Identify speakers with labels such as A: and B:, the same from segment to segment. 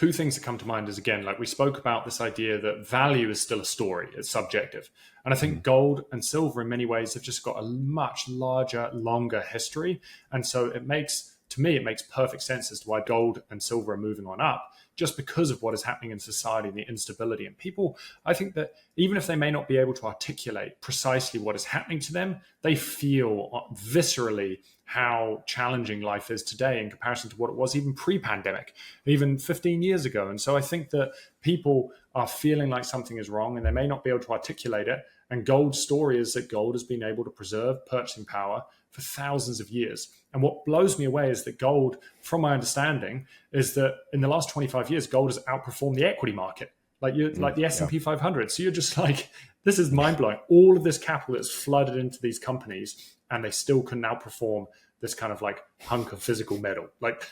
A: two things that come to mind is, again, like we spoke about this idea that value is still a story, it's subjective. And I think gold and silver in many ways have just got a much larger, longer history. And so it makes perfect sense as to why gold and silver are moving on up, just because of what is happening in society and the instability. And people, I think that even if they may not be able to articulate precisely what is happening to them, they feel viscerally how challenging life is today in comparison to what it was even pre-pandemic, even 15 years ago. And so I think that people are feeling like something is wrong and they may not be able to articulate it. And gold's story is that gold has been able to preserve purchasing power for thousands of years. And what blows me away is that gold, from my understanding, is that in the last 25 years, gold has outperformed the equity market, like the S&P 500. So you're just like, this is mind blowing. All of this capital that's flooded into these companies, and they still can outperform this kind of like hunk of physical metal. Like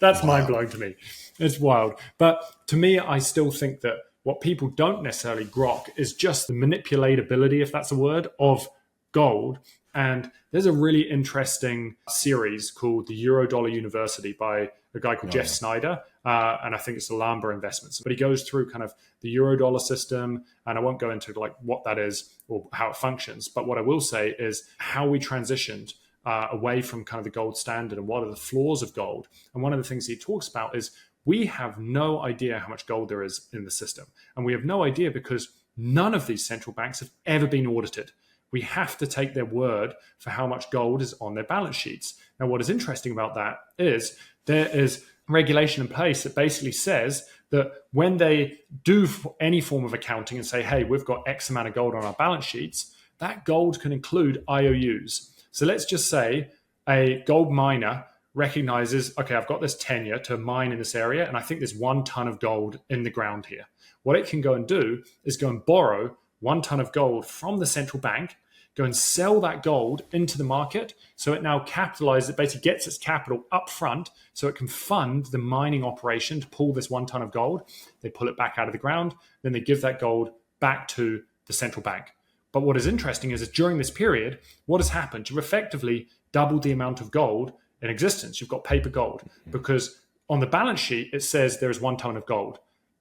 A: that's mind blowing to me. It's wild. But to me, I still think that what people don't necessarily grok is just the manipulatability, if that's a word, of gold. And there's a really interesting series called the Eurodollar University by a guy called Jeff Snyder. And I think it's Alhambra Investments. But he goes through kind of the Eurodollar system. And I won't go into like what that is or how it functions. But what I will say is how we transitioned away from kind of the gold standard and what are the flaws of gold. And one of the things he talks about is we have no idea how much gold there is in the system. And we have no idea because none of these central banks have ever been audited. We have to take their word for how much gold is on their balance sheets. Now, what is interesting about that is there is regulation in place that basically says that when they do any form of accounting and say, hey, we've got X amount of gold on our balance sheets, that gold can include IOUs. So let's just say a gold miner recognizes, okay, I've got this tenure to mine in this area, and I think there's 1 ton of gold in the ground here. What it can go and do is go and borrow 1 ton of gold from the central bank, go and sell that gold into the market. So it now capitalizes, it basically gets its capital up front so it can fund the mining operation to pull this 1 ton of gold. They pull it back out of the ground, then they give that gold back to the central bank. But what is interesting is that during this period, what has happened? You've effectively doubled the amount of gold in existence. You've got paper gold because on the balance sheet, it says there is 1 ton of gold.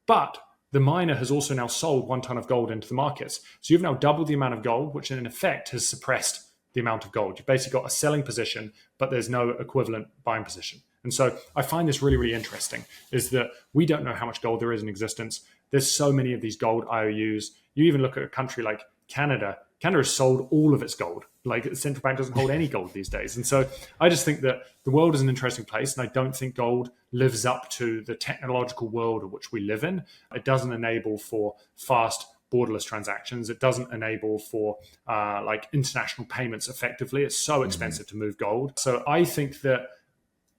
A: But the miner has also now sold 1 ton of gold into the markets. So you've now doubled the amount of gold, which in effect has suppressed the amount of gold. You've basically got a selling position, but there's no equivalent buying position. And so I find this really, really interesting, is that we don't know how much gold there is in existence. There's so many of these gold IOUs. You even look at a country like Canada. Canada has sold all of its gold. Like the central bank doesn't hold any gold these days. And so I just think that the world is an interesting place. And I don't think gold lives up to the technological world in which we live in. It doesn't enable for fast borderless transactions. It doesn't enable for like international payments effectively. It's so expensive to move gold. So I think that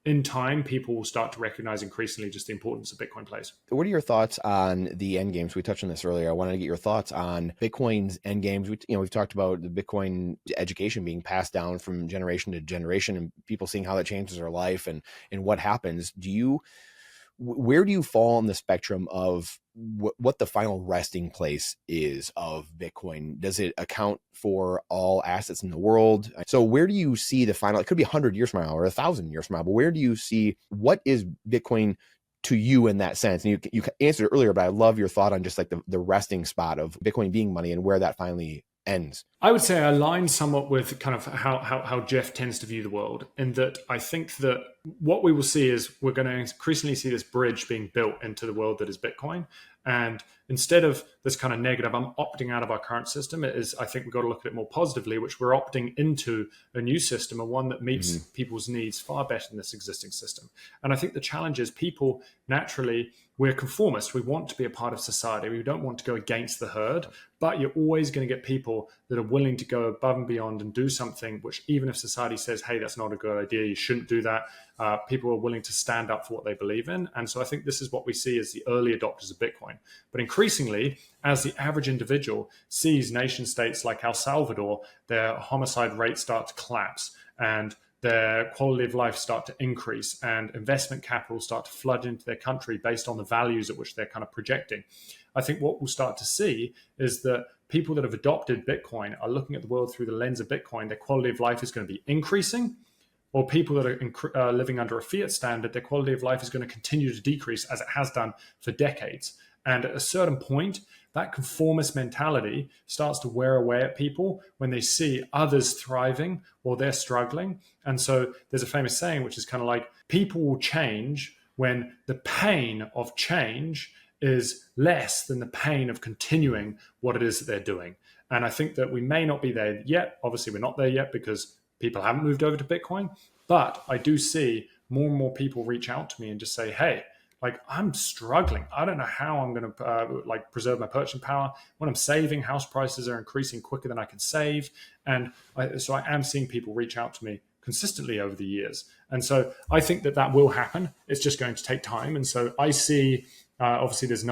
A: in time, people will start to recognize increasingly just the importance of Bitcoin plays.
B: What are your thoughts on the end games? We touched on this earlier. I wanted to get your thoughts on Bitcoin's end games. We've talked about the Bitcoin education being passed down from generation to generation and people seeing how that changes their life and what happens. Where do you fall on the spectrum of what the final resting place is of Bitcoin? Does it account for all assets in the world? So where do you see the final, it could be 100 years from now or 1,000 years from now, but where do you see, what is Bitcoin to you in that sense? And you answered it earlier, but I love your thought on just like the resting spot of Bitcoin being money and where that finally ends.
A: I would say I align somewhat with kind of how Jeff tends to view the world, in that I think that what we will see is we're going to increasingly see this bridge being built into the world that is Bitcoin. And instead of this kind of negative, I'm opting out of our current system, it is, I think we've got to look at it more positively, which we're opting into a new system, and one that meets people's needs far better than this existing system. And I think the challenge is people naturally, we're conformists. We want to be a part of society. We don't want to go against the herd, but you're always going to get people that are willing to go above and beyond and do something which, even if society says, hey, that's not a good idea, you shouldn't do that, people are willing to stand up for what they believe in. And so I think this is what we see as the early adopters of Bitcoin. But increasingly, as the average individual sees nation states like El Salvador, their homicide rates start to collapse and their quality of life start to increase and investment capital start to flood into their country based on the values at which they're kind of projecting. I think what we'll start to see is that people that have adopted Bitcoin are looking at the world through the lens of Bitcoin. Their quality of life is going to be increasing, or people that are living under a fiat standard, their quality of life is going to continue to decrease as it has done for decades. And at a certain point, that conformist mentality starts to wear away at people when they see others thriving or they're struggling. And so there's a famous saying, which is kind of like, people will change when the pain of change is less than the pain of continuing what it is that they're doing. And I think that we may not be there yet. Obviously, we're not there yet because people haven't moved over to Bitcoin. But I do see more and more people reach out to me and just say, hey, like, I'm struggling. I don't know how I'm going to preserve my purchasing power. When I'm saving, house prices are increasing quicker than I can save. And so I am seeing people reach out to me consistently over the years. And so I think that will happen. It's just going to take time. And so I see, obviously there's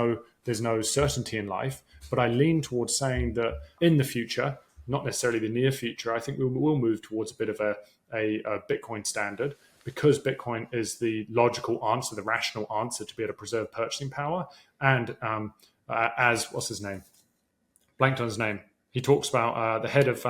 A: no certainty in life, but I lean towards saying that in the future, not necessarily the near future, I think we will move towards a bit of a Bitcoin standard, because Bitcoin is the logical answer, the rational answer to be able to preserve purchasing power. And as, what's his name? Blanked on his name. He talks about the head of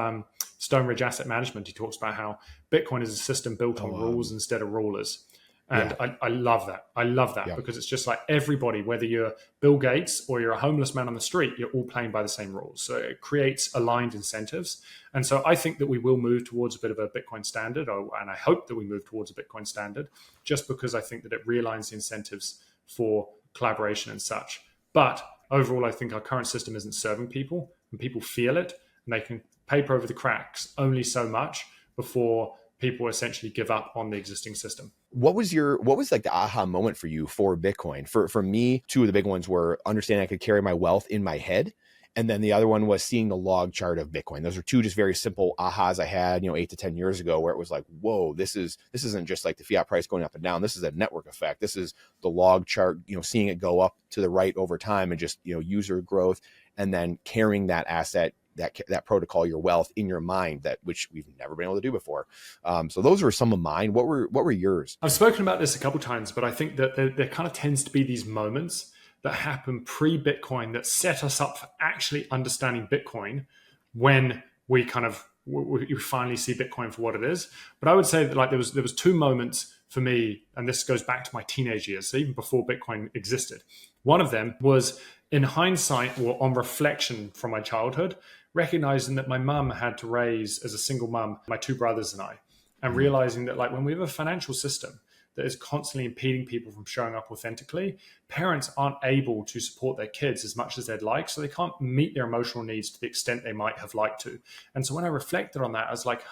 A: Stone Ridge Asset Management. He talks about how Bitcoin is a system built on rules instead of rulers. And yeah. I love that. I love that because it's just like everybody, whether you're Bill Gates or you're a homeless man on the street, you're all playing by the same rules. So it creates aligned incentives. And so I think that we will move towards a bit of a Bitcoin standard, and I hope that we move towards a Bitcoin standard, just because I think that it realigns the incentives for collaboration and such. But overall, I think our current system isn't serving people, and people feel it, and they can paper over the cracks only so much before people essentially give up on the existing system.
B: What was like the aha moment for you for Bitcoin? For me, two of the big ones were understanding I could carry my wealth in my head. And then the other one was seeing the log chart of Bitcoin. Those are two just very simple ahas I had, 8 to 10 years ago, where it was like, whoa, this isn't just like the fiat price going up and down. This is a network effect. This is the log chart, seeing it go up to the right over time, and just, user growth, and then carrying that asset, that protocol, your wealth in your mind, which we've never been able to do before. So those were some of mine. What were yours?
A: I've spoken about this a couple of times, but I think that there kind of tends to be these moments that happen pre-Bitcoin that set us up for actually understanding Bitcoin when we you finally see Bitcoin for what it is. But I would say that there was two moments for me, and this goes back to my teenage years, so even before Bitcoin existed. One of them was in hindsight, or on reflection from my childhood, recognizing that my mum had to raise, as a single mum, my two brothers and I, and realizing that when we have a financial system that is constantly impeding people from showing up authentically, parents aren't able to support their kids as much as they'd like, so they can't meet their emotional needs to the extent they might have liked to. And so when I reflected on that, I was like,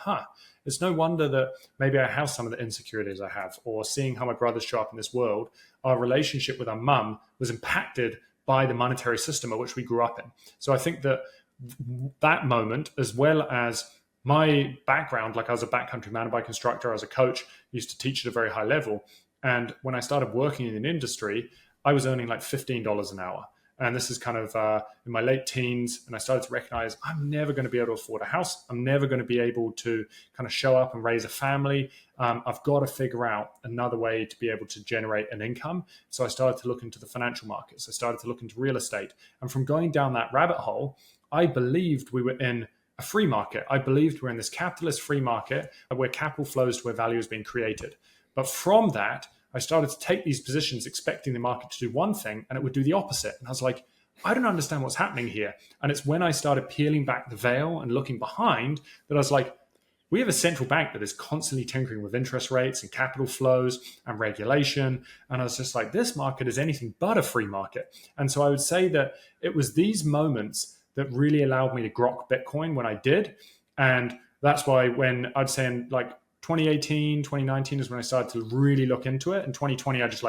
A: it's no wonder that maybe I have some of the insecurities I have, or seeing how my brothers show up in this world, our relationship with our mum was impacted by the monetary system at which we grew up in. So I think that moment, as well as my background, I was a backcountry mountain bike instructor, I was a coach, used to teach at a very high level. And when I started working in an industry, I was earning $15 an hour. And this is kind of in my late teens. And I started to recognize I'm never going to be able to afford a house. I'm never going to be able to kind of show up and raise a family. I've got to figure out another way to be able to generate an income. So I started to look into the financial markets. I started to look into real estate. And from going down that rabbit hole, I believed we were in a free market. I believed we're in this capitalist free market where capital flows to where value is being created. But from that, I started to take these positions expecting the market to do one thing and it would do the opposite. And I was like, I don't understand what's happening here. And it's when I started peeling back the veil and looking behind that I was like, we have a central bank that is constantly tinkering with interest rates and capital flows and regulation. And I was just like, this market is anything but a free market. And so I would say that it was these moments that really allowed me to grok Bitcoin when I did. And that's why when I'd say in 2018, 2019 is when I started to really look into it. In 2020, I just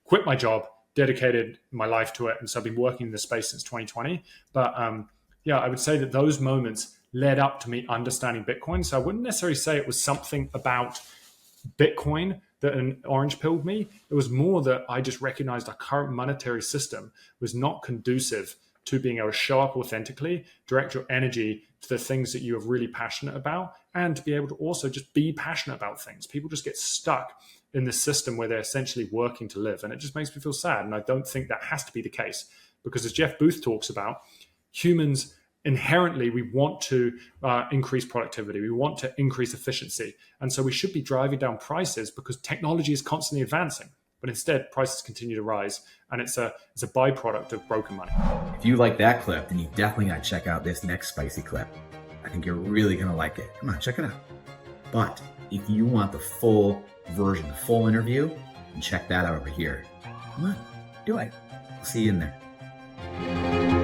A: quit my job, dedicated my life to it. And so I've been working in this space since 2020. But I would say that those moments led up to me understanding Bitcoin. So I wouldn't necessarily say it was something about Bitcoin that an orange pilled me. It was more that I just recognized our current monetary system was not conducive to being able to show up authentically, direct your energy to the things that you are really passionate about, and to be able to also just be passionate about things. People just get stuck in this system where they're essentially working to live. And it just makes me feel sad. And I don't think that has to be the case, because as Jeff Booth talks about, humans inherently we want to increase productivity, we want to increase efficiency, and so we should be driving down prices because technology is constantly advancing. But instead, prices continue to rise, and it's a byproduct of broken money.
C: If you like that clip, then you definitely got to check out this next spicy clip. I think you're really going to like it. Come on, check it out. But if you want the full version, the full interview, then check that out over here. Come on, do it. I'll see you in there.